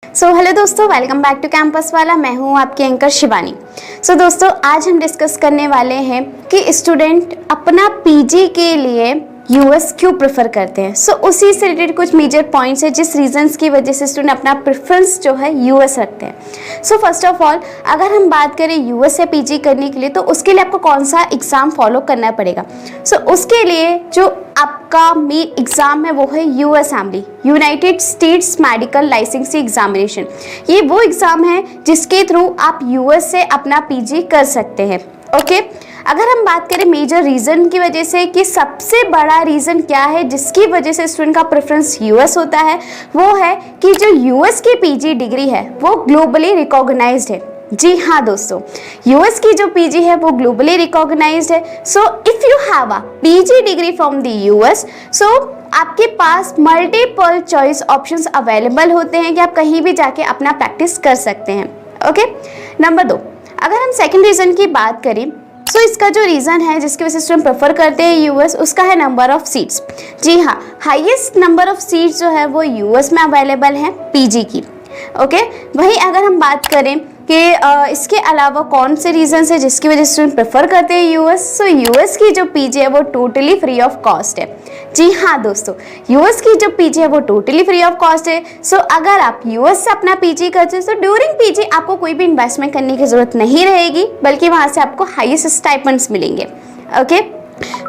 Hello दोस्तों, welcome back to campus वाला। मैं हूं आपकी एंकर शिवानी। दोस्तों, आज हम डिस्कस करने वाले हैं कि स्टूडेंट अपना पीजी के लिए यूएस क्यों प्रेफर करते हैं। उसी से रिलेटेड कुछ मेजर पॉइंट्स है जिस रीजंस की वजह से स्टूडेंट अपना प्रेफरेंस जो है यूएस रखते हैं। फर्स्ट ऑफ ऑल, अगर हम बात करें यूएस से पीजी करने के लिए, तो उसके लिए आपको कौन सा एग्ज़ाम फॉलो करना पड़ेगा। उसके लिए जो आपका मेन एग्ज़ाम है वो है USMLE, United states medical licensing examination. ये वो एग्ज़ाम है जिसके थ्रू आप यूएस से अपना पीजी कर सकते हैं। ओके, अगर हम बात करें मेजर रीज़न की वजह से कि सबसे बड़ा रीज़न क्या है जिसकी वजह से स्टूडेंट का प्रेफरेंस यूएस होता है, वो है कि जो यूएस की पीजी डिग्री है वो ग्लोबली रिकॉग्नाइज्ड है। जी हाँ दोस्तों, यूएस की जो पीजी है वो ग्लोबली रिकॉग्नाइज्ड है। If you have a PG degree from the US, आपके पास मल्टीपल चॉइस ऑप्शंस अवेलेबल होते हैं कि आप कहीं भी जाके अपना प्रैक्टिस कर सकते हैं। ओके, नंबर 2, अगर हम सेकंड रीज़न की बात करें, इसका जो रीज़न है जिसकी वजह से स्टूडेंट प्रेफर करते हैं यूएस, उसका है नंबर ऑफ सीट्स। जी हाँ, हाईएस्ट नंबर ऑफ सीट्स जो है वो यूएस में अवेलेबल है पीजी की। ओके, वहीं अगर हम बात करें कि इसके अलावा कौन से रीजंस है जिसकी वजह से स्टूडेंट प्रेफर करते हैं यूएस, यूएस की जो पीजी है वो टोटली फ्री ऑफ कॉस्ट है। जी हाँ दोस्तों, यूएस की जो पीजी है वो टोटली फ्री ऑफ कॉस्ट है। अगर आप यूएस से अपना पीजी करते हैं तो ड्यूरिंग पीजी आपको कोई भी इन्वेस्टमेंट करने की ज़रूरत नहीं रहेगी, बल्कि वहाँ से आपको हाईएस्ट स्टाइपेंड्स मिलेंगे। ओके,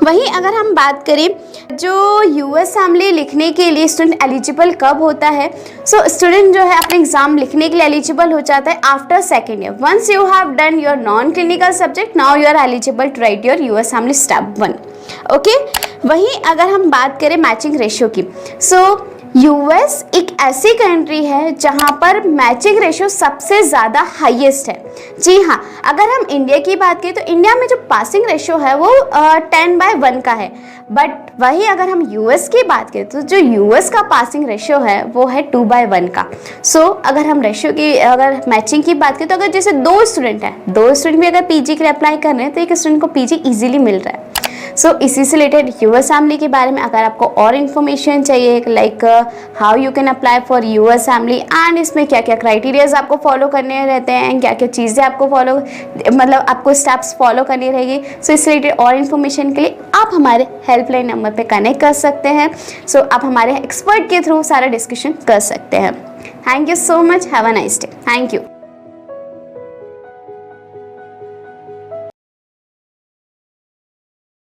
वहीं अगर हम बात करें जो यूएसएमएलई लिखने के लिए स्टूडेंट एलिजिबल कब होता है, स्टूडेंट जो है अपने एग्जाम लिखने के लिए एलिजिबल हो जाता है after second year. Once you have done your non clinical subject, now you are eligible to write your USMLE step 1। Okay, वहीं अगर हम बात करें मैचिंग रेशियो की, यूएस एक ऐसी कंट्री है जहां पर मैचिंग रेशियो सबसे ज़्यादा हाईएस्ट है। जी हाँ, अगर हम इंडिया की बात करें तो इंडिया में जो पासिंग रेशियो है वो 10/1 का है, बट वही अगर हम यूएस की बात करें तो जो यूएस का पासिंग रेशियो है वो है 2/1 का। अगर हम रेशियो की, अगर मैचिंग की बात करें तो अगर जैसे दो स्टूडेंट भी अगर पीजी के लिए अप्लाई कर रहे हैं तो एक स्टूडेंट को पीजी ईजिली मिल रहा है। इसी से रिलेटेड यूएसएमएलई के बारे में अगर आपको और इन्फॉर्मेशन चाहिए, like how you can apply for USMLE and इसमें क्या क्या क्राइटेरियाज आपको फॉलो करने रहते हैं, क्या क्या चीज़ें आपको आपको स्टेप्स फॉलो करनी रहेगी, इससे रिलेटेड और इन्फॉर्मेशन के लिए आप हमारे हेल्पलाइन नंबर पे कनेक्ट कर सकते हैं। आप हमारे एक्सपर्ट के थ्रू सारा डिस्कशन कर सकते हैं। Thank you so much, have a nice day. Thank you.